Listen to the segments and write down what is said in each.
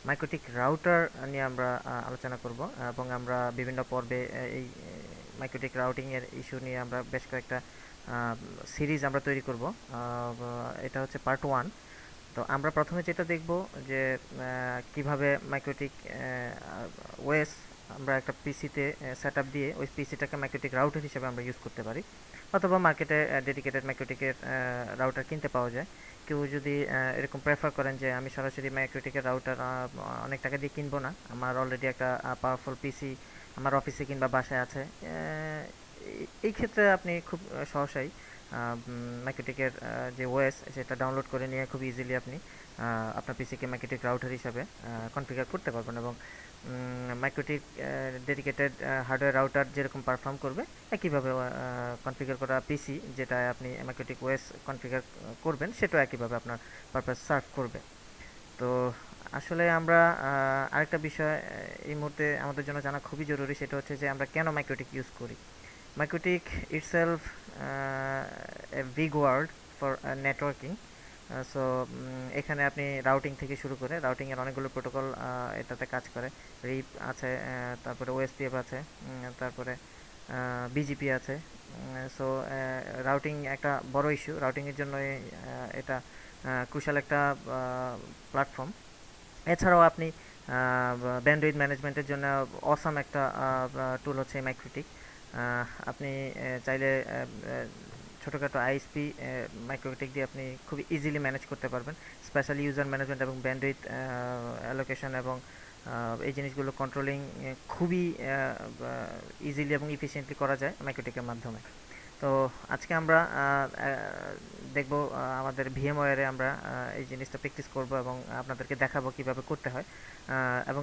MikroTik router নিয়ে আমরা আলোচনা করব এবং আমরা বিভিন্ন পর্বে এই মাইক্রোটিক রাউটিং এর ইস্যু নিয়ে আমরা বেশ কয়েকটা সিরিজ আমরা তৈরি করব। এটা হচ্ছে পার্ট 1। তো আমরা প্রথমে যেটা দেখব যে কিভাবে মাইক্রোটিক ওএস আমরা একটা পিসিতে সেট আপ দিয়ে ওই পিসিটাকে মাইক্রোটিক রাউটার হিসেবে আমরা ইউজ করতে পারি, অথবা মার্কেটে ডেডিকেটেড মাইক্রোটিকের রাউটার কিনতে পাওয়া যায়। কেউ যদি এরকম প্রেফার করেন যে আমি সরাসরি মাইক্রোটিকের রাউটার অনেক টাকা দিয়ে কিনবো না, আমার অলরেডি একটা পাওয়ারফুল পিসি আমার অফিসে কিংবা বাসায় আছে, এই ক্ষেত্রে আপনি খুব সহসাই মাইক্রোটিকের যে ওএস সেটা ডাউনলোড করে নিয়ে খুব ইজিলি আপনি আপনার পিসিকে মাইক্রোটিক রাউটার হিসাবে কনফিগার করতে পারবেন, এবং মাইক্রোটিক ডেডিকেটেড হার্ডওয়্যার রাউটার যেরকম পারফর্ম করবে একইভাবে কনফিগার করা পিসি যেটা আপনি মাইক্রোটিক ওএস কনফিগার করবেন সেটাও একইভাবে আপনার পারপাস সার্ভ করবে। তো আসলে আমরা আরেকটা বিষয় এই মুহূর্তে আমাদের জন্য জানা খুবই জরুরি, সেটা হচ্ছে যে আমরা কেন মাইক্রোটিক ইউজ করি। MikroTik itself a big word for networking. So এখানে আপনি রাউটিং থেকে শুরু করে রাউটিংয়ের অনেকগুলো প্রোটোকল এটাতে কাজ করে। রিপ আছে, তারপরে ওএসপিএফ আছে, তারপরে বিজিপি আছে। সো রাউটিং একটা বড় ইস্যু, রাউটিংয়ের জন্য এটা ক্রুশাল একটা প্ল্যাটফর্ম। এছাড়াও আপনি ব্যান্ডউইথ ম্যানেজমেন্টের জন্য অসাম একটা টুল হচ্ছে মাইক্রোটিক। আপনি চাইলে ছোটোখাটো আইএসপি মাইক্রোটিক দিয়ে আপনি খুব ইজিলি ম্যানেজ করতে পারবেন। স্পেশালি ইউজার ম্যানেজমেন্ট এবং ব্যান্ডউইথ অ্যালোকেশন এবং এই জিনিসগুলো কন্ট্রোলিং খুবই ইজিলি এবং ইফিশিয়েন্টলি করা যায় মাইক্রোটিকের মাধ্যমে। তো আজকে আমরা দেখব আমাদের ভিএমওয়্যারে আমরা এই জিনিসটা প্র্যাকটিস করব এবং আপনাদেরকে দেখাবো কিভাবে করতে হয়, এবং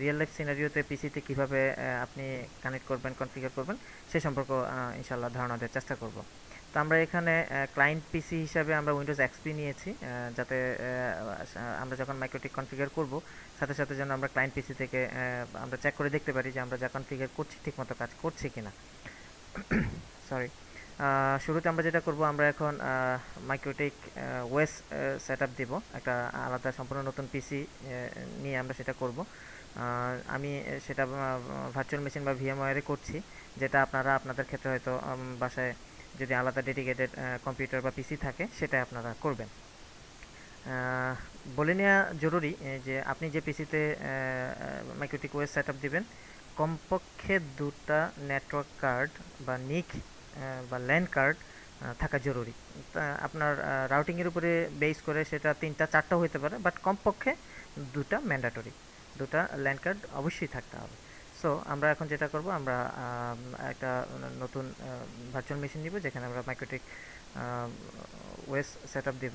রিয়েল লাইফ সিনারিওতে পিসিতে কিভাবে আপনি কানেক্ট করবেন, কনফিগার করবেন সে সম্পর্কে ইনশাল্লাহ ধারণা দেওয়ার চেষ্টা করব। তো আমরা এখানে ক্লায়েন্ট পিসি হিসাবে আমরা উইন্ডোজ এক্সপি নিয়েছি, যাতে আমরা যখন মাইক্রোটিক কনফিগার করব সাথে সাথে যেন আমরা ক্লায়েন্ট পিসি থেকে আমরা চেক করে দেখতে পারি যে আমরা যা কনফিগার করছি ঠিকমতো কাজ করছে কিনা। সরি। শুরুতে আমরা যেটা করব, আমরা এখন মাইক্রোটেক ওএস সেট আপ দিব, একটা আলাদা সম্পূর্ণ নতুন পিসি নিয়ে আমরা সেটা করব। আমি সেটা ভার্চুয়াল মেশিন বা ভিএমওয়্যারে করছি, যেটা আপনারা আপনাদের ক্ষেত্রে হয়তো বাসায় যদি আলাদা ডেডিকেটেড কম্পিউটার বা পিসি থাকে সেটা আপনারা করবেন। বলে নেওয়া জরুরি যে আপনি যে পিসিতে মাইক্রোটিক ওএস সেট আপ দিবেন কমপক্ষে দুটা নেটওয়ার্ক কার্ড বা নিক বা ল্যান কার্ড থাকা জরুরি। আপনার রাউটিংয়ের উপরে বেস করে সেটা 3টা 4টাও হতে পারে, বাট কমপক্ষে দুটা ম্যান্ডেটরি, দুটা ল্যান কার্ড অবশ্যই থাকতে হবে। সো আমরা এখন যেটা করব, আমরা একটা নতুন ভার্চুয়াল মেশিন নিব যেখানে আমরা মাইক্রোটিক ওএস সেট আপ দিব।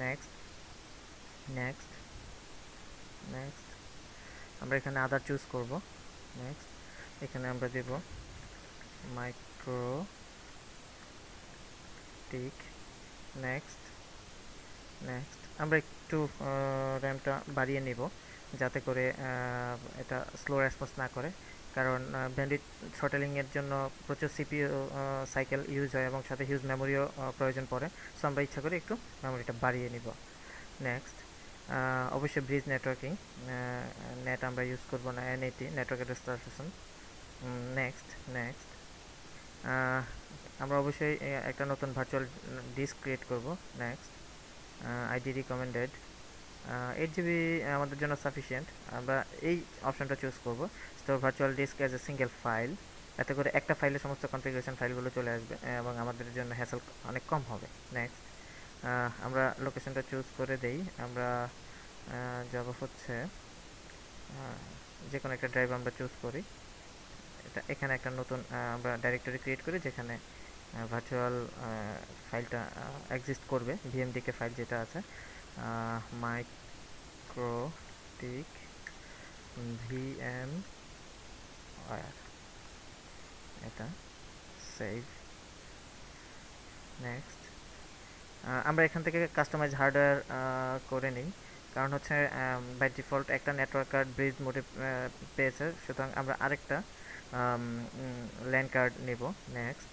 Next, next, next. আমরা এখানে আদার চুজ করব। নেক্সট, এখানে আমরা দেব মাইক্রোটিক। Next, next. আমরা একটু র্যামটা বাড়িয়ে নিব যাতে করে এটা স্লো রেসপন্স না করে, কারণ ব্যান্ডউইথ থ্রটলিংয়ের জন্য প্রচুর সিপিইউ সাইকেল ইউজ হয় এবং সাথে হিউজ মেমোরিও প্রয়োজন পড়ে। সো আমরা ইচ্ছা করে একটু মেমোরিটা বাড়িয়ে নিব। নেক্সট, অবশ্যই ব্রিজ নেটওয়ার্কিং, নেট আমরা ইউজ করব না, NAT network address translation. Next, next. আমরা অবশ্যই একটা নতুন ভার্চুয়াল ডিস্ক ক্রিয়েট করব। নেক্সট, আইডি রিকমেন্ডেড 8 GB আমাদের জন্য সাফিসিয়েন্ট। আমরা এই অপশনটা চুজ করব, store virtual disk as a single file. এতে করে একটা ফাইলে সমস্ত কনফিগারেশন ফাইলগুলো চলে আসবে এবং আমাদের জন্য হ্যাসেল অনেক কম হবে। নেক্সট, আমরা লোকেশনটা চুজ করে দেই, আমরা যাব হচ্ছে যে কোনো একটা ড্রাইভ আমরা চুজ করি। এটা এখানে একটা নতুন আমরা ডাইরেক্টরি ক্রিয়েট করি যেখানে ভার্চুয়াল ফাইলটা এক্সিস্ট করবে, ভিএমডিকে ফাইল যেটা আছে, মাইক্রোটিক ভিএম ওয়্যার, এটা সেভ। নেক্সট, আমরা এখান থেকে কাস্টমাইজ হার্ডওয়্যার করে নিই, কারণ হচ্ছে বাই ডিফল্ট একটা নেটওয়ার্ক কার্ড ব্রিজ মোডে পেয়েছে, সুতরাং আমরা আরেকটা ল্যান কার্ড নেব। Next,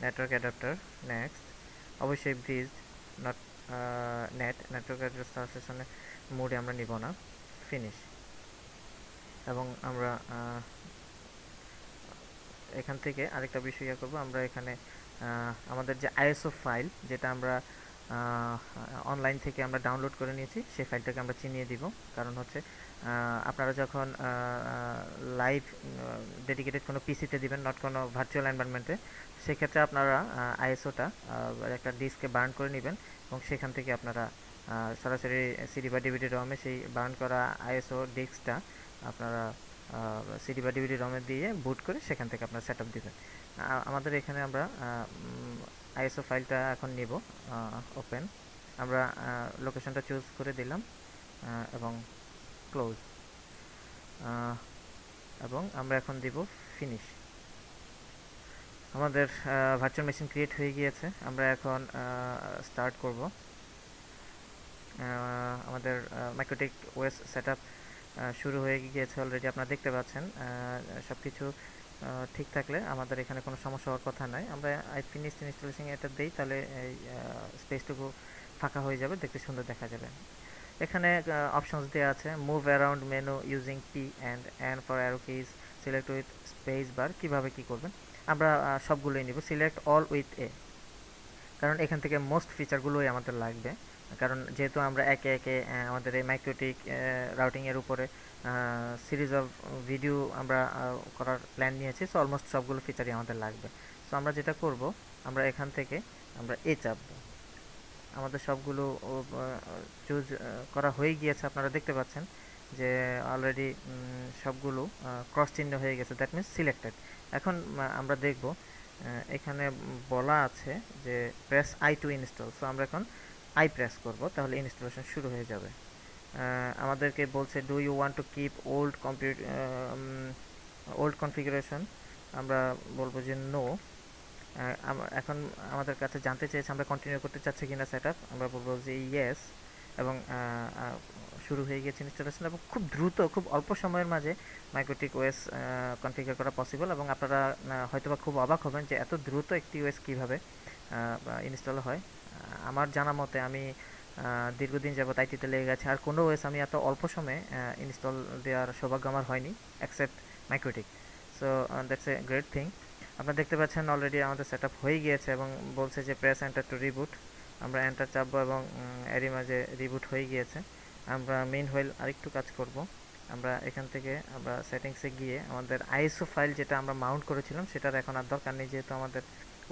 network adapter. নেক্সট, অবশ্যই bridge, not NAT network address ট্রান্সলেশনের মোডে আমরা নিব না। ফিনিশ। এবং আমরা এখান থেকে আরেকটা বিষয় ইয়ে করবো, আমরা এখানে আমাদের যে আইএসও ফাইল যেটা আমরা অনলাইন থেকে আমরা ডাউনলোড করে নিয়েছি সেই ফাইলটাকে আমরা চিনিয়ে দিব। কারণ হচ্ছে আপনারা যখন লাইভ ডেডিকেটেড কোনো পিসিতে দিবেন, নট কোনো ভার্চুয়াল এনভায়রনমেন্টে, সেক্ষেত্রে আপনারা আইএসওটা একটা ডিস্কে বার্ন করে নেবেন এবং সেখান থেকে আপনারা সরাসরি সিডি বা ডিভিডি রমে সেই বার্ন করা আইএসও ডিস্কটা আপনারা সিডি বা ডিভিডি রমে দিয়ে বুট করে সেখান থেকে আপনারা সেট আপ দেবেন। আমাদের এখানে আমরা আইএসও ফাইলটা এখন নিব, ওপেন। আমরা লোকেশনটা চুজ করে দিলাম এবং ক্লোজ, এবং আমরা এখন দিব ফিনিশ। আমাদের ভার্চুয়াল মেশিন ক্রিয়েট হয়ে গিয়েছে। আমরা এখন স্টার্ট করব। আমাদের মাইক্রোটেক ওএস সেটআপ শুরু হয়ে গিয়েছে অলরেডি, আপনারা দেখতে পাচ্ছেন। সব কিছু ঠিক থাকলে আমাদের এখানে কোনো সমস্যা হওয়ার কথা নয়। আমরা আই ফিনিশ ইনস্টলেশন এটা দেই, তাহলে এই স্পেসটুকু ফাঁকা হয়ে যাবে, দেখতে সুন্দর দেখা যাবে। এখানে অপশনস দেওয়া আছে, move around menu using P and for arrow keys, select with space bar. কীভাবে কী করবেন আমরা সবগুলোই নিব। সিলেক্ট অল উইথ এ, কারণ এখান থেকে মোস্ট ফিচারগুলোই আমাদের লাগবে। কারণ যেহেতু আমরা একে একে আমাদের এই মাইক্রোটিক রাউটিংয়ের উপরে সিরিজ অফ ভিডিও আমরা করার প্ল্যান নিয়েছি, সো অলমোস্ট সবগুলো ফিচারই আমাদের লাগবে। সো আমরা যেটা করব, আমরা এখান থেকে আমরা এ চাপব। আমাদের সবগুলো চুজ করা হয়ে গিয়েছে, আপনারা দেখতে পাচ্ছেন যে অলরেডি সবগুলো ক্রস চিহ্ন হয়ে গেছে, দ্যাট মিনস সিলেক্টেড। এখন আমরা দেখব এখানে বলা আছে যে press I two install. So আমরা এখন আই প্রেস করব, তাহলে ইনস্টলেশন শুরু হয়ে যাবে। আমাদেরকে বলছে do you want to keep old configuration, আমরা বলবো যে নো। এখন আমাদের কাছে জানতে চেয়েছে আমরা কন্টিনিউ করতে চাচ্ছি কিনা সেটআপ, আমরা বলবো যে ইয়েস, এবং শুরু হয়ে গেছে ইনস্টলেশন। এবং খুব দ্রুত, খুব অল্প সময়ের মাঝে মাইক্রোটিক ওএস কনফিগার করা পসিবল। এবং আপনারা হয়তোবা খুব অবাক হবেন যে এত দ্রুত একটি ওএস কীভাবে ইনস্টল হয়। আমার জানা মতে আমি দীর্ঘদিন যাবত আইটিতে লেগে গেছে, আর কোনো ওএস আমি এত অল্প সময়ে ইনস্টল দেওয়ার সৌভাগ্য আমার হয়নি, accept MikroTik. So that's a great thing. আপনারা দেখতে পাচ্ছেন অলরেডি আমাদের সেটআপ হয়ে গিয়েছে এবং বলছে যে প্রেস এন্টার টু রিবুট। আমরা এন্টার চাপবো এবং এরই মাঝে রিবুট হয়ে গিয়েছে। আমরা মেইনওয়াইল আরেকটু কাজ করব। আমরা এখান থেকে আমরা সেটিংসে গিয়ে আমাদের আইএসও ফাইল যেটা আমরা মাউন্ট করেছিলাম সেটার এখন আর দরকার নেই, যেহেতু আমাদের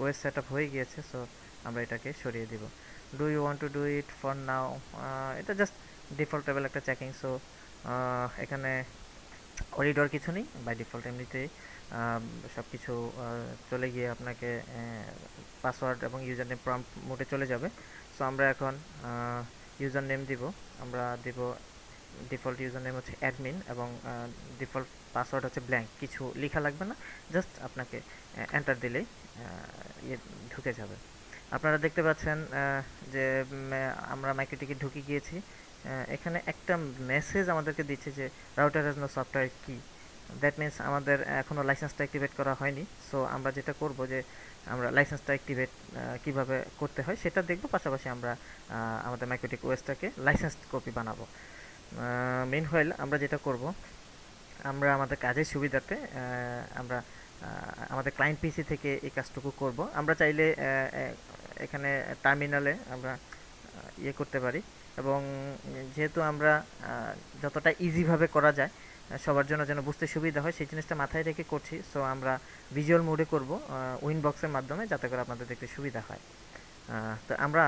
ওএস সেটআপ হয়ে গিয়েছে। সো আমরা এটাকে সরিয়ে দিব। Do you want to do it for now, এটা জাস্ট ডিফল্টেবল একটা চেকিং। সো এখানে করিডোর কিছু নেই, বাই ডিফল্ট এমনিতেই সব কিছু চলে গিয়ে আপনাকে পাসওয়ার্ড এবং ইউজার নেম প্রম্পট মোডে চলে যাবে। সো আমরা এখন ইউজার নেম দিব, আমরা দিব ডিফল্ট ইউজার নেম হচ্ছে অ্যাডমিন, এবং ডিফল্ট পাসওয়ার্ড হচ্ছে ব্ল্যাঙ্ক, কিছু লেখা লাগবে না, জাস্ট আপনাকে এন্টার দিলেই ইয়ে ঢুকে যাবে। আপনারা দেখতে পাচ্ছেন যে আমরা মাইক্রোটিকে ঢুকে গিয়েছি। এখানে একটা মেসেজ আমাদেরকে দিচ্ছে যে রাউটার হ্যাজ নো সফটওয়্যার কি, দ্যাট মিনস আমাদের এখনও লাইসেন্সটা অ্যাক্টিভেট করা হয়নি। সো আমরা যেটা করব যে আমরা লাইসেন্সটা অ্যাক্টিভেট কিভাবে করতে হয় সেটা দেখব, পাশাপাশি আমরা আমাদের মাইক্রোটিক ওএসটাকে লাইসেন্সড কপি বানাবো। মেইনওয়াইল আমরা যেটা করব, আমরা আমাদের কাজের সুবিধাতে আমরা আমাদের ক্লায়েন্ট পিসি থেকে এই কাজটুকু করব। আমরা চাইলে এখানে টার্মিনালে আমরা ইয়ে করতে পারি, এবং যেহেতু আমরা যতটা ইজিভাবে করা যায় সবার জন্য যেন বুঝতে সুবিধা হয় সেই জিনিসটা মাথায় রেখে করছি। সো আমরা ভিজুয়াল মোডে করব উইনবক্সের মাধ্যমে, যাতে করে আপনাদের দেখতে সুবিধা হয়। তো আমরা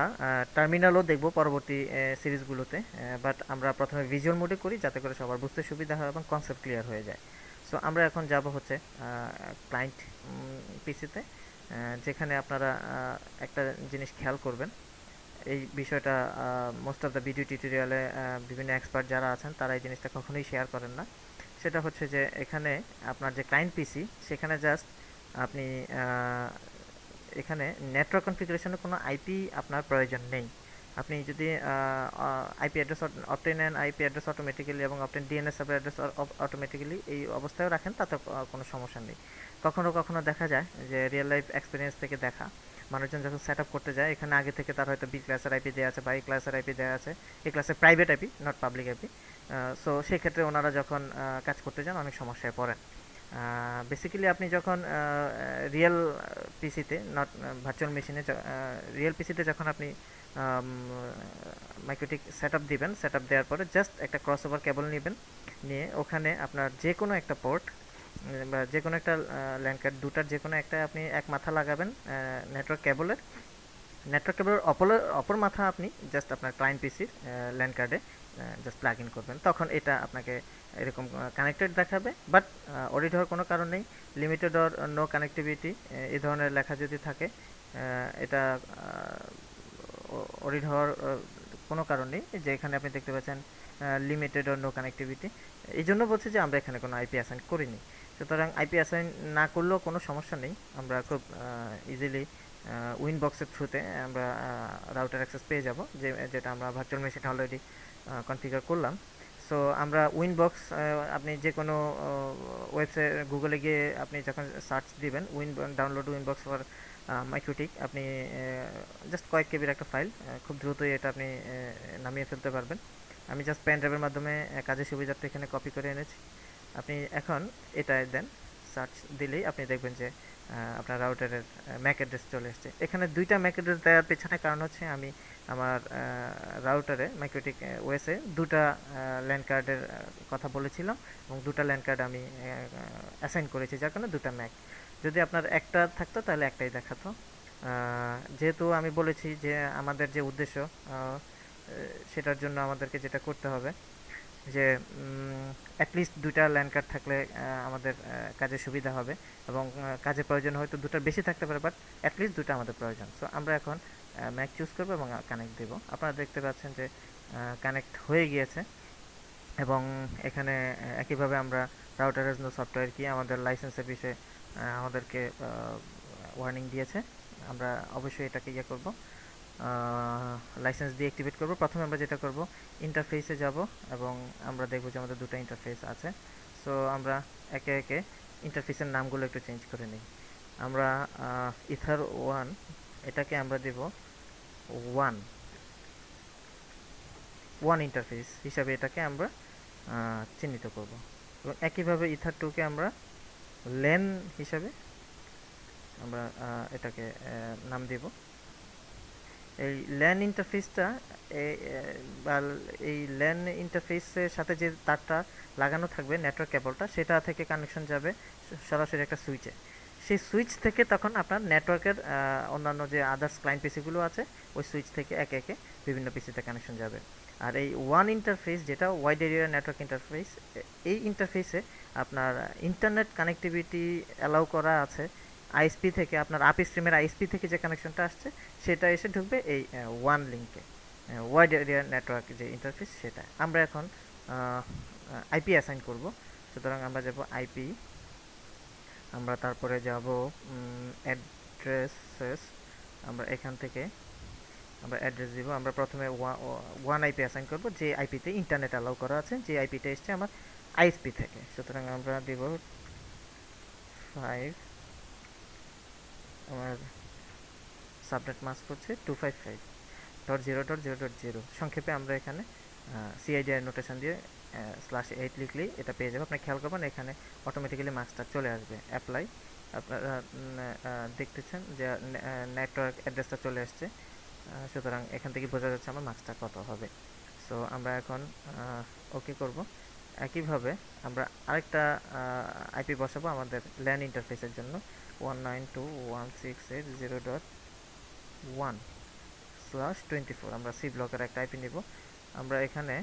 টার্মিনালও দেখব পরবর্তী সিরিজগুলোতে, বাট আমরা প্রথমে ভিজুয়াল মোডে করি যাতে করে সবার বুঝতে সুবিধা হয় এবং কনসেপ্ট ক্লিয়ার হয়ে যায়। সো আমরা এখন যাব হচ্ছে ক্লায়েন্ট পিসিতে, যেখানে আপনারা একটা জিনিস খেয়াল করবেন, এই বিষয়টা মোস্ট অফ দ্য ভিডিও টিউটোরিয়ালে বিভিন্ন এক্সপার্ট যারা আছেন তারা এই জিনিসটা কখনোই শেয়ার করেন না। সেটা হচ্ছে যে এখানে আপনার যে ক্লায়েন্ট পিসি সেখানে জাস্ট আপনি এখানে নেটওয়ার্ক কনফিগারেশনের কোনো আইপি আপনার প্রয়োজন নেই। আপনি যদি IP address obtain and IP address automatically এবং obtain DNS server address automatically এই অবস্থায় রাখেন, তাতে কোনো সমস্যা নেই। কখনো কখনো দেখা যায় যে রিয়েল লাইফ এক্সপিরিয়েন্স থেকে দেখা মানুষজন যখন সেট আপ করতে যায়, এখানে আগে থেকে তার হয়তো বি ক্লাসের আইপি দেওয়া আছে বা এই ক্লাসের আইপি দেওয়া আছে, এই ক্লাসের private IP, not public IP. So সেক্ষেত্রে ওনারা যখন কাজ করতে যান অনেক সমস্যায় পড়েন। বেসিক্যালি আপনি যখন রিয়েল পিসিতে, নট ভার্চুয়াল মেশিনে, রিয়েল পিসিতে যখন আপনি মাইক্রোটিক সেট আপ দিবেন, সেট আপ দেওয়ার পরে জাস্ট একটা ক্রস ওভার কেবল নেবেন, নিয়ে ওখানে আপনার যে কোনো একটা পোর্ট বা যে কোনো একটা ল্যান্ড কার্ড, দুটার যে কোনো একটা আপনি এক মাথা লাগাবেন নেটওয়ার্ক কেবলের। নেটওয়ার্ক কেবলের অপর মাথা আপনি জাস্ট আপনার ক্লায়েন্ট পিসির ল্যান্ড কার্ডে জাস্ট প্লাগ ইন করবেন, তখন এটা আপনাকে এরকম কানেক্টেড দেখাবে। বাট অডিট হওয়ার কোনো কারণ নেই, লিমিটেড অর নো কানেক্টিভিটি এই ধরনের লেখা যদি থাকে, এটা অডিট হওয়ার কোনো কারণ নেই। যে এখানে আপনি দেখতে পাচ্ছেন লিমিটেড অর নো কানেক্টিভিটি, এই জন্য বলছি যে আমরা এখানে কোনো আইপি অ্যাসাইন করিনি। সুতরাং আইপি অ্যাসাইন না করলেও কোনো সমস্যা নেই, আমরা খুব ইজিলি উইনবক্সের থ্রুতে আমরা রাউটার অ্যাক্সেস পেয়ে যাব, যেটা আমরা ভার্চুয়াল মেশিনে অলরেডি কনফিগার করলাম। সো আমরা উইনবক্স, আপনি যে কোনো ওয়েবসাইট, গুগলে গিয়ে আপনি যখন সার্চ দিবেন ডাউনলোড উইনবক্স ফর মাইক্রোটিক, আপনি জাস্ট কয়েক কেবির একটা ফাইল, খুব দ্রুতই এটা আপনি নামিয়ে ফেলতে পারবেন। আমি জাস্ট পেন ড্রাইভের মাধ্যমে কাজের সুবিধার্থে এখানে কপি করে এনেছি। আপনি এখন এটা দেন, সার্চ দিলেই আপনি দেখবেন যে আপনার রাউটারের ম্যাক অ্যাড্রেস চলে এসেছে। এখানে দুইটা ম্যাক অ্যাড্রেস দেওয়ার পেছনে কারণ হচ্ছে আমি আমার রাউটারে মাইক্রোটিক ওএসে দুটা ল্যান্ড কার্ডের কথা বলেছিলাম, এবং দুটা ল্যান্ড কার্ড আমি অ্যাসাইন করেছি, যার কারণে দুটা ম্যাক। যদি আপনার একটা থাকতো তাহলে একটাই দেখাতো। যেহেতু আমি বলেছি যে আমাদের যে উদ্দেশ্য, সেটার জন্য আমাদেরকে যেটা করতে হবে যে অ্যাটলিস্ট দুইটা ল্যান্ড কার্ড থাকলে আমাদের কাজে সুবিধা হবে, এবং কাজের প্রয়োজন হয়তো দুটার বেশি থাকতে পারে, বাট অ্যাটলিস্ট দুটো আমাদের প্রয়োজন। সো আমরা এখন ম্যাক চুজ করবো এবং কানেক্ট দেবো। আপনারা দেখতে পাচ্ছেন যে কানেক্ট হয়ে গিয়েছে, এবং এখানে একইভাবে আমরা রাউটার এজ নো সফটওয়্যার কি আমাদের লাইসেন্সের বিষয়ে আমাদেরকে ওয়ার্নিং দিয়েছে। আমরা অবশ্যই এটাকে ইয়ে করবো, লাইসেন্স দিয়ে অ্যাক্টিভেট করব। প্রথমে আমরা যেটা করব, ইন্টারফেসে যাব এবং আমরা দেখব যে আমাদের দুটো ইন্টারফেস আছে। সো আমরা একে একে ইন্টারফেসের নামগুলো একটু চেঞ্জ করে নিই। আমরা ইথার ওয়ান, এটাকে আমরা দেব ওয়ান ওয়ান ইন্টারফেস হিসাবে এটাকে আমরা চিহ্নিত করব, এবং একইভাবে ইথার টুকে আমরা লেন হিসাবে আমরা এটাকে নাম দেব। এই ল্যান ইন্টারফেসটা, বা এই ল্যান ইন্টারফেসের সাথে যে তারটা লাগানো থাকবে নেটওয়ার্ক কেবলটা, সেটা থেকে কানেকশন যাবে সরাসরি একটা সুইচে। সেই সুইচ থেকে তখন আপনার নেটওয়ার্কের অন্যান্য যে আদার্স ক্লায়েন্ট পিসিগুলো আছে, ওই সুইচ থেকে একে একে বিভিন্ন পিসিতে কানেকশন যাবে। আর এই ওয়ান ইন্টারফেস, যেটা ওয়াইড এরিয়া নেটওয়ার্ক ইন্টারফেস, এই ইন্টারফেসে আপনার ইন্টারনেট কানেক্টিভিটি অ্যালাউ করা আছে। আইএসপি থেকে, আপনার আপ স্ট্রিমের আইএসপি থেকে যে কানেকশনটা আসছে সেটা এসে ঢুকবে এই ওয়ান লিঙ্কে, ওয়াইড এরিয়া নেটওয়ার্ক যে ইন্টারফেস সেটা। আমরা এখন আইপি অ্যাসাইন করব। সুতরাং আমরা যাব আইপি, আমরা তারপরে যাব অ্যাড্রেসেস, আমরা এখান থেকে আমরা অ্যাড্রেস দিব। আমরা প্রথমে ওয়ান আইপি অ্যাসাইন করব, যে আইপিতে ইন্টারনেট অ্যালাউ করা আছে, যে আইপিটা এসছে আমার আইএসপি থেকে। সুতরাং আমরা দিব 5, আমার সাবনেট মাস্ক হচ্ছে 255.0.0.0। সংক্ষেপে আমরা এখানে সিআইডিআর নোটেশন দিয়ে /8 লিখলেই এটা পেয়ে যাবো। আপনি খেয়াল করবেন এখানে অটোমেটিক্যালি মাস্কটা চলে আসবে। অ্যাপ্লাই, আপনারা দেখতেছেন যে নেটওয়ার্ক অ্যাড্রেসটা চলে আসছে। সুতরাং এখান থেকে বোঝা যাচ্ছে আমার মাস্কটা কত হবে। সো আমরা এখন ওকে করব। একইভাবে আমরা আরেকটা আইপি বসাবো আমাদের ল্যান ইন্টারফেসের জন্য, 192.168.0.1/24। আমরা সি ব্লকের একটা আইপি নিব। আমরা এখানে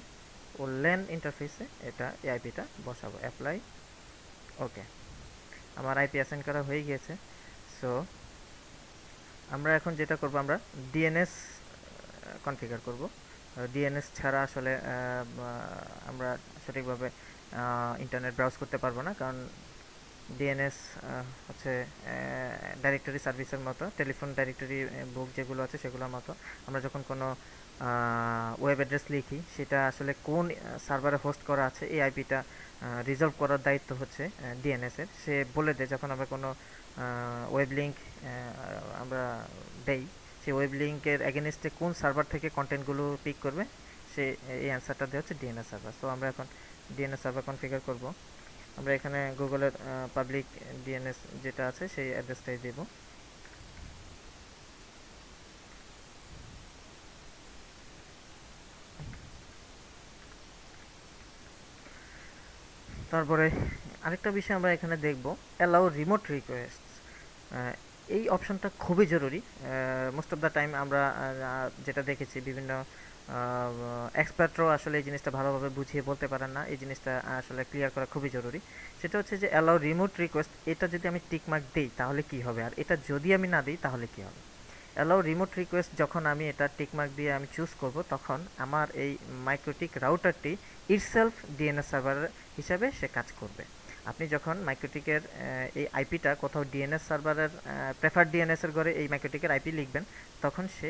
ও ল্যান ইন্টারফেসে এটা এই আইপিটা বসাবো। অ্যাপ্লাই, ওকে। আমার আইপি অ্যাসাইন করা হয়ে গিয়েছে। সো আমরা এখন যেটা করব, আমরা ডিএনএস কনফিগার করব। ডিএনএস ছাড়া আসলে আমরা সঠিকভাবে ইন্টারনেট ব্রাউজ করতে পারবো না, কারণ ডিএনএস হচ্ছে ডাইরেক্টরি সার্ভিসের মতো, টেলিফোন ডাইরেক্টরি বুক যেগুলো আছে সেগুলোর মতো। আমরা যখন কোনো ওয়েব অ্যাড্রেস লিখি, সেটা আসলে কোন সার্ভারে হোস্ট করা আছে এই আইপিটা রিজলভ করার দায়িত্ব হচ্ছে ডিএনএস এর। সে বলে দেয় যখন আমরা কোনো ওয়েব লিঙ্ক আমরা দেই, সেই ওয়েব লিঙ্কের এগেনস্টে কোন সার্ভার থেকে কন্টেন্টগুলো পিক করবে, সে এই অ্যান্সারটা দেওয়া হচ্ছে ডিএনএস সার্ভার। সো আমরা এখন ডিএনএস সার্ভার কনফিগার করব। আমরা এখানে গুগলের পাবলিক ডিএনএস যেটা আছে সেই অ্যাড্রেসটাই দেব। তারপরে আরেকটা বিষয় আমরা এখানে দেখব, অ্যালাউ রিমোট রিকোয়েস্ট। এই অপশনটা খুবই জরুরি। মোস্ট অফ দ্য টাইম আমরা যেটা দেখেছি, বিভিন্ন এক্সপার্টরাও আসলে এই জিনিসটা ভালোভাবে বুঝিয়ে বলতে পারেন না। এই জিনিসটা আসলে ক্লিয়ার করা খুবই জরুরি। সেটা হচ্ছে যে অ্যালাউ রিমোট রিকোয়েস্ট, এটা যদি আমি টিক মার্ক দিই তাহলে কি হবে, আর এটা যদি আমি না দিই তাহলে কি হবে। অ্যালাউ রিমোট রিকোয়েস্ট যখন আমি এটা টিক মার্ক দিয়ে আমি চুজ করব, তখন আমার এই মাইক্রোটিক রাউটারটি ইটসেলফ ডিএনএস সার্ভার হিসাবে সে কাজ করবে। আপনি যখন মাইক্রোটিকের এই আইপিটা কোথাও ডিএনএস সার্ভারের প্রেফার ডিএনএসের ঘরে এই মাইক্রোটিকের আইপি লিখবেন, তখন সে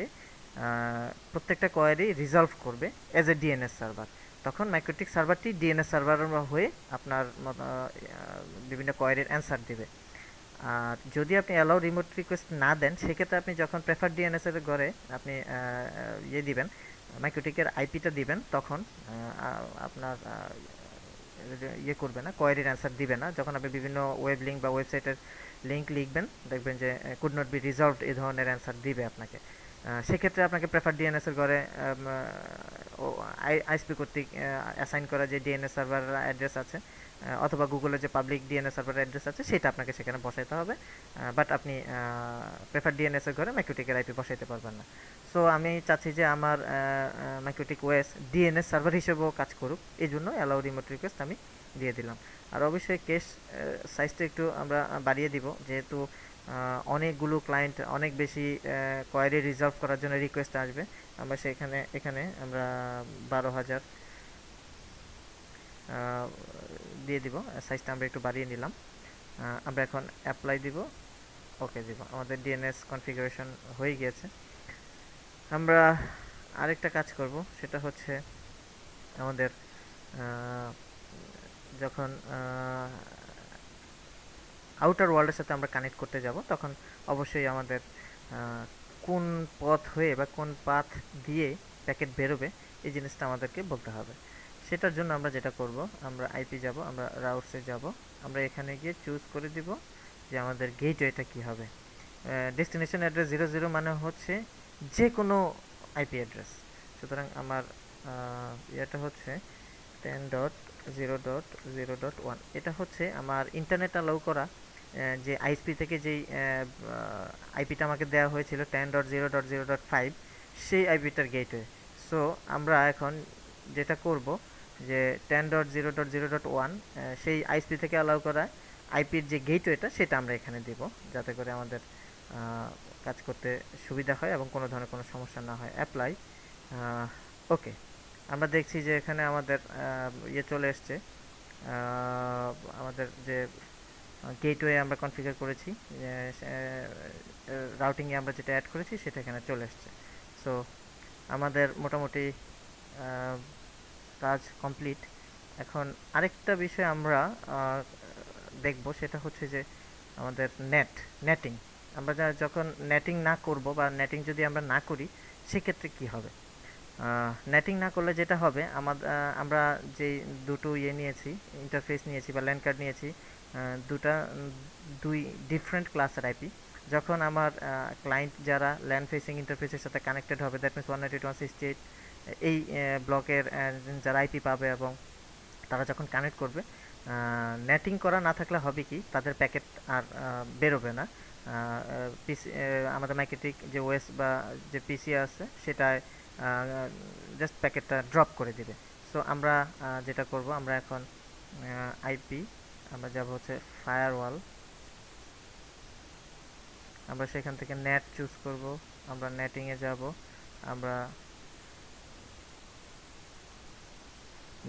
প্রত্যেকটা কোয়ারি রিজলভ করবে এজ এ ডিএনএস সার্ভার। তখন মাইক্রোটিক সার্ভারটি ডিএনএস সার্ভার হয়ে আপনার বিভিন্ন কোয়ারির অ্যান্সার দেবে। আর যদি আপনি অ্যালাউ রিমোট রিকোয়েস্ট না দেন, সেক্ষেত্রে আপনি যখন প্রেফার ডিএনএস এর ঘরে আপনি ইয়ে দিবেন, মাইক্রোটিকের আইপিটা দিবেন, তখন আপনার ইয়ে করবে না, কোয়ারির অ্যান্সার দিবে না। যখন আপনি বিভিন্ন ওয়েব লিঙ্ক বা ওয়েবসাইটের লিঙ্ক লিখবেন, দেখবেন যে কুড নট বি রিজলভড এই ধরনের অ্যান্সার দিবে আপনাকে। সেক্ষেত্রে আপনাকে প্রেফার ডিএনএস এর ঘরে আইএসপি কর্তৃক অ্যাসাইন করা যে ডিএনএস সার্ভার অ্যাড্রেস আছে, অথবা গুগলের যে পাবলিক ডিএনএস সার্ভার অ্যাড্রেস আছে, সেটা আপনাকে সেখানে বসাইতে হবে। বাট আপনি প্রেফার ডিএনএস এর ঘরে মাইক্রোটিকের আইপি বসাইতে পারবেন না। সো আমি চাচ্ছি যে আমার মাইক্রোটিক ওএস ডিএনএস সার্ভার হিসেবেও কাজ করুক, এই জন্য অ্যালাউ রিমোট রিকোয়েস্ট আমি দিয়ে দিলাম। আর অবশ্যই কেস সাইজটা একটু আমরা বাড়িয়ে দিব, যেহেতু অনেকগুলো ক্লায়েন্ট অনেক বেশি কোয়ারি রিজলভ করার জন্য রিকোয়েস্ট আসবে। আমরা এখানে আমরা 12,000 দিয়ে দিব। সাইজটা আমরা একটু বাড়িয়ে নিলাম। আমরা এখন অ্যাপ্লাই দিব, ওকে দিব। আমাদের ডিএনএস কনফিগারেশন হয়ে গিয়েছে। আমরা আরেকটা কাজ করব, সেটা হচ্ছে আমাদের যখন আউটার ওয়ার্ল্ডের সাথে আমরা কানেক্ট করতে যাব, তখন অবশ্যই আমাদের কোন পথ হয়ে বা কোন পাথ দিয়ে প্যাকেট বেরোবে, এই জিনিসটা আমাদেরকে বলতে হবে। সেটার জন্য আমরা যেটা করব, আমরা আইপি যাব, আমরা রাউটসে যাব, আমরা এখানে গিয়ে চুজ করে দিব যে আমাদের গেটওয়েটা কী হবে। ডেস্টিনেশন অ্যাড্রেস 00 মানে হচ্ছে যে কোনো আইপি অ্যাড্রেস। সুতরাং আমার এটা হচ্ছে 10.0.0.1, এটা হচ্ছে আমার ইন্টারনেট অ্যালাউ করা যে আইএসপি থেকে যেই আইপিটা আমাকে দেওয়া হয়েছিল 10.0.0.5, সেই আইপিটার গেটওয়ে। সো আমরা এখন যেটা করব, যে 10.0.0.1 সেই আইএসপি থেকে অ্যালাউ করা আইপির যে গেটওয়েটা, সেটা আমরা এখানে দেব, যাতে করে আমাদের কাজ করতে সুবিধা হয় এবং কোনো ধরনের কোনো সমস্যা না হয়। অ্যাপ্লাই, ওকে। আমরা দেখছি যে এখানে আমাদের ইয়ে চলে এসছে, আমাদের যে গেটওয়ে আমরা কনফিগার করেছি, রাউটিংয়ে আমরা যেটা অ্যাড করেছি সেটা এখানে চলে এসছে। সো আমাদের মোটামুটি কাজ কমপ্লিট। এখন আরেকটা বিষয় আমরা দেখব, সেটা হচ্ছে যে আমাদের নেটিং। আমরা যখন নেটিং না করব, বা নেটিং যদি আমরা না করি, সেক্ষেত্রে কি হবে। নেটিং না করলে যেটা হবে, আমরা যেই দুটো ইয়ে নিয়েছি, ইন্টারফেস নিয়েছি বা ল্যান্ড কার্ড নিয়েছি, দুই ডিফারেন্ট ক্লাসের আইপি। যখন আমার ক্লায়েন্ট যারা ল্যান্ড ফেসিং ইন্টারফেসের সাথে কানেক্টেড হবে, দ্যাট মিনস 192.168 এই ব্লকের যারা আইপি পাবে, এবং তারা যখন কানেক্ট করবে, নেটিং করা না থাকলে হবে কি, তাদের প্যাকেট আর বেরোবে না। আমাদের মাইক্রোটিক যে ওএস বা যে পিসি আছে, সেটায় জাস্ট প্যাকেটটা ড্রপ করে দিবে। সো আমরা যেটা করব, আমরা এখন আইপি আমরা যাব হচ্ছে ফায়ারওয়াল, আমরা সেখান থেকে নেট চুজ করব, আমরা নেটিংয়ে যাব, আমরা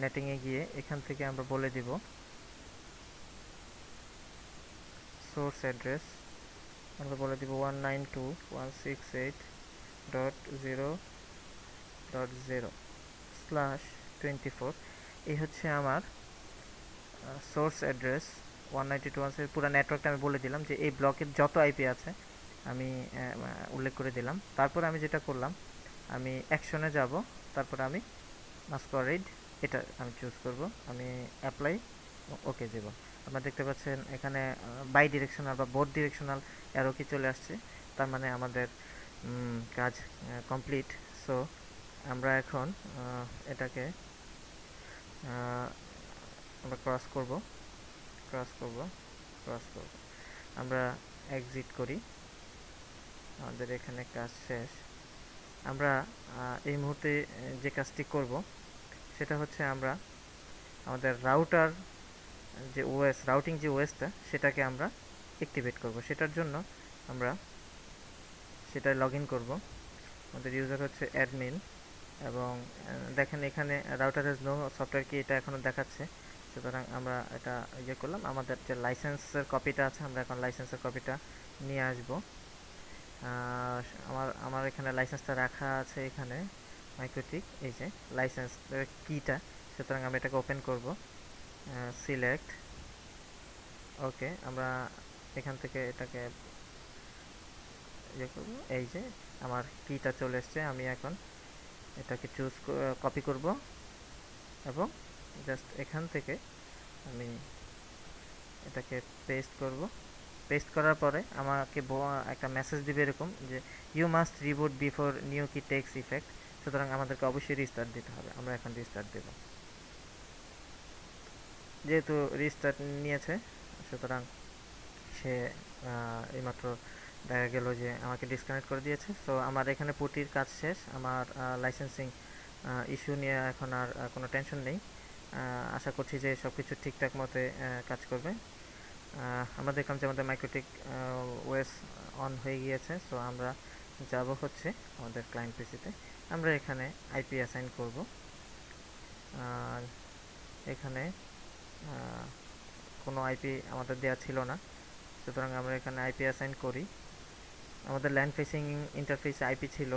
নেটিংয়ে গিয়ে এখান থেকে আমরা বলে দিব সোর্স অ্যাড্রেস, আমরা বলে দিব 192.168.0.1 192.168.0/24 এই হচ্ছে আমার সোর্স অ্যাড্রেস। 192.168 পুরো নেটওয়ার্কটা আমি বলে দিলাম যে এই ব্লকের যত আইপি আছে আমি উল্লেখ করে দিলাম। তারপর আমি যেটা করলাম, আমি অ্যাকশনে যাব, তারপর আমি মাস্কোয়ারেড এটা আমি চুজ করব, আমি অ্যাপ্লাই ওকে দেব। আপনারা দেখতে পাচ্ছেন এখানে বাই ডিরেকশনাল বা বোথ ডিরেকশনাল অ্যারো কি চলে আসছে, তার মানে আমাদের কাজ কমপ্লিট। সো আমরা এখন এটাকে আমরা ক্রস করব, ক্রস করব, ক্রস করব। আমরা এক্সিট করি, আমাদের এখানে কাজ শেষ। আমরা এই মুহূর্তে যে কাজটি করব সেটা হচ্ছে আমরা আমাদের রাউটার যে ওএস, রাউটিং যে ওএসটা সেটাকে আমরা অ্যাক্টিভেট করব। সেটার জন্য আমরা সেটা লগ ইন করবো। আমাদের ইউজার হচ্ছে অ্যাডমিন এবং দেখেন এখানে রাউটার হ্যাজ নো সফটওয়্যার কি এটা এখনও দেখাচ্ছে। সুতরাং আমরা এটা ইয়ে করলাম, আমাদের যে লাইসেন্সের কপিটা আছে আমরা এখন লাইসেন্সের কপিটা নিয়ে আসব। আমার আমার এখানে লাইসেন্সটা রাখা আছে এখানে মাইক্রোটিক, এই যে লাইসেন্স কিটা। সুতরাং আমরা এটাকে ওপেন করব, সিলেক্ট ওকে। আমরা এখান থেকে এটাকে ইয়ে করব, এই যে আমার কিটা চলে এসছে। আমি এখন এটাকে কপি করব এবং জাস্ট এখান থেকে আমি এটাকে পেস্ট করব। পেস্ট করার পরে আমাকে একটা মেসেজ দিবে এরকম যে you must reboot before new key takes effect. সুতরাং আমাদেরকে অবশ্যই রিস্টার্ট দিতে হবে। আমরা এখন রিস্টার্ট দেব। যেহেতু রিস্টার্ট নিয়েছে সুতরাং সে এইমাত্র দেখা গেল যে আমাকে ডিসকানেক্ট করে দিয়েছে। সো আমার এখানে পুটির কাজ শেষ। আমার লাইসেন্সিং ইস্যু নিয়ে এখন আর কোনো টেনশন নেই। আশা করছি যে সব কিছু ঠিকঠাক মতে কাজ করবে। আমরা দেখলাম যে আমাদের মাইক্রোটিক ওএস অন হয়ে গিয়েছে। সো আমরা যাব হচ্ছে আমাদের ক্লায়েন্ট পিসিতে। আমরা এখানে আইপি অ্যাসাইন করব। আর এখানে কোনো আইপি আমাদের দেওয়া ছিল না, সুতরাং আমরা এখানে আইপি অ্যাসাইন করি। আমাদের ল্যান্ড ফেসিং ইন্টারফেসে আইপি ছিল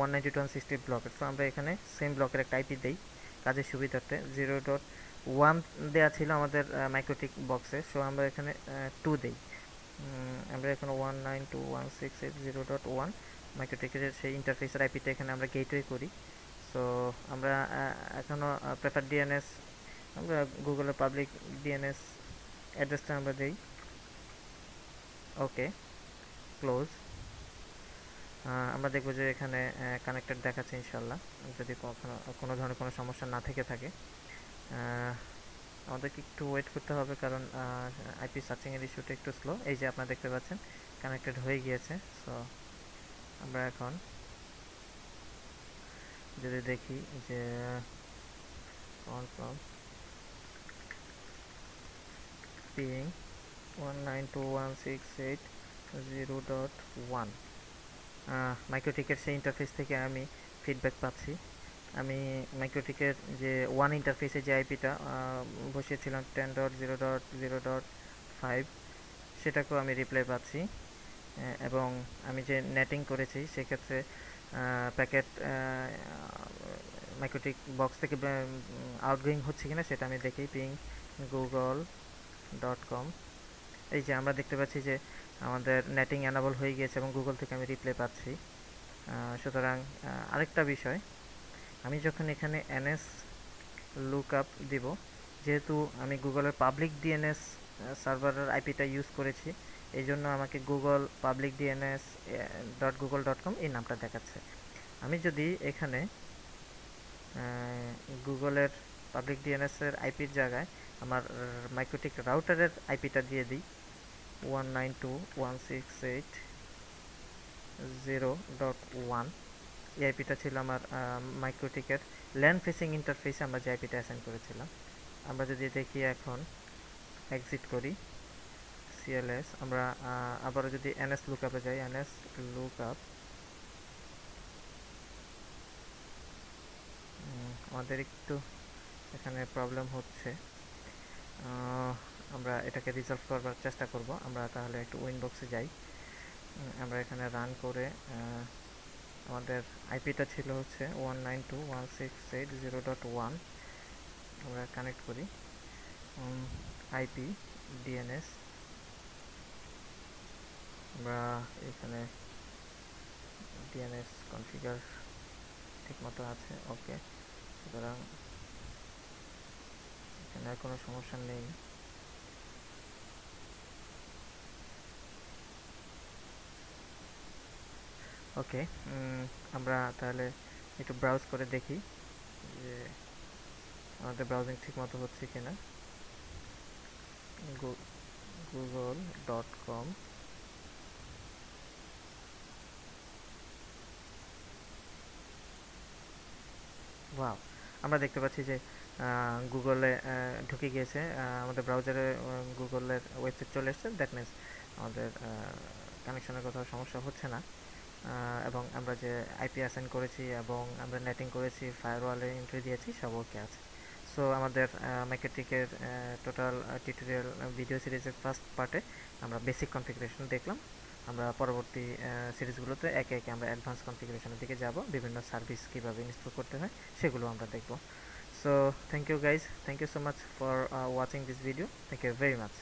192.168 ব্লকের। সো আমরা এখানে সেম ব্লকের একটা আইপি দেই কাজের সুবিধার্থে। 0.1 দেওয়া ছিল আমাদের মাইক্রোটিক বক্সে, সো আমরা এখানে 2 দেই। আমরা এখানে 192.168.0.1 মাইক্রোটিকের সেই ইন্টারফেসের আইপিটা এখানে আমরা গেটওয়ে করি। সো আমরা এখনও প্রেফার ডিএনএস, আমরা গুগলের পাবলিক ডিএনএস অ্যাড্রেসটা আমরা দিই। ওকে, ক্লোজ। আমরা দেখব যে এখানে কানেক্টেড দেখাচ্ছে ইনশাল্লাহ, যদি কখনো কোনো ধরনের কোনো সমস্যা না থেকে থাকে। আমাদেরকে একটু ওয়েট করতে হবে কারণ আইপি সার্চিংয়ের ইস্যুটা একটু স্লো। এই যে আপনারা দেখতে পাচ্ছেন কানেক্টেড হয়ে গিয়েছে। সো আমরা এখন যদি দেখি যে কনফার্ম পিং 192.168.0.1 মাইক্রোটিকের সেই ইন্টারফেস থেকে আমি ফিডব্যাক পাচ্ছি। আমি মাইক্রোটিকের যে ওয়ান ইন্টারফেসে যে আইপিটা বসিয়েছিলাম 10.0.0.5 সেটাকেও আমি রিপ্লাই পাচ্ছি। এবং আমি যে নেটিং করেছি সেক্ষেত্রে প্যাকেট মাইক্রোটিক বক্স থেকে আউটগোয়িং হচ্ছে কিনা সেটা আমি দেখি। পিং google.com, এই যে আমরা দেখতে পাচ্ছি যে আমাদের নেটিং অ্যানাবল হয়ে গিয়েছে এবং গুগল থেকে আমি রিপ্লাই পাচ্ছি। সুতরাং আরেকটা বিষয়, আমি যখন এখানে এনএস লুকআপ দিব, যেহেতু আমি গুগলের পাবলিক ডিএনএস সার্ভারের আইপিটা ইউজ করেছি, এই জন্য আমাকে গুগল পাবলিক ডিএনএস .google.com এই নামটা দেখাচ্ছে। আমি যদি এখানে গুগলের পাবলিক ডিএনএসের আইপির জায়গায় আমার মাইক্রোটিক রাউটারের আইপিটা দিয়ে দিই 192.168.0.1, এই আইপিটা ছিল আমার মাইক্রোটিকের ল্যান্ড ফেসিং ইন্টারফেসে আমরা যে আইপিটা অ্যাসাইন করেছিলাম। আমরা যদি দেখি এখন এক্সিট করি সিএলএস, আমরা আবারও যদি এনএস লুকআপে যাই, এনএস লুকআপ, আমাদের একটু এখানে প্রবলেম হচ্ছে। আমরা এটাকে রিজলভ করবার চেষ্টা করব। আমরা তাহলে একটু উইনবক্সে যাই, আমরা এখানে রান করে আমাদের আইপিটা ছিল হচ্ছে 192.168.0.1। আমরা কানেক্ট করি আইপি ডিএনএস। আমরা এখানে ডিএনএস কনফিগার ঠিকমতো আছে, ওকে। সুতরাং এখানে আর কোনো সমস্যা নেই। ওকে, আমরা তাহলে একটু ব্রাউজ করে দেখি যে আমাদের ব্রাউজিং ঠিকমতো হচ্ছে কিনা। google.com। ওয়াও, আমরা দেখতে পাচ্ছি যে গুগলে ঢুকে গিয়েছে, আমাদের ব্রাউজারে গুগলের ওয়েবসাইট চলে এসেছে। দ্যাট মিনস আমাদের কানেকশনের কোথাও সমস্যা হচ্ছে না। এবং আমরা যে আইপি অ্যাসাইন করেছি এবং আমরা নেটিং করেছি, ফায়ারওয়ালে এন্ট্রি দিয়েছি, সব ওকে আছে। সো আমাদের ম্যাকেট্রিকের টোটাল টিউটোরিয়াল ভিডিও সিরিজের ফার্স্ট পার্টে আমরা বেসিক কনফিগারেশন দেখলাম। আমরা পরবর্তী সিরিজগুলোতে একে একে আমরা অ্যাডভান্স কনফিগারেশনের দিকে যাব, বিভিন্ন সার্ভিস কীভাবে ইনস্টল করতে হয় সেগুলো আমরা দেখব। So thank you guys, thank you so much for watching this video, thank you very much.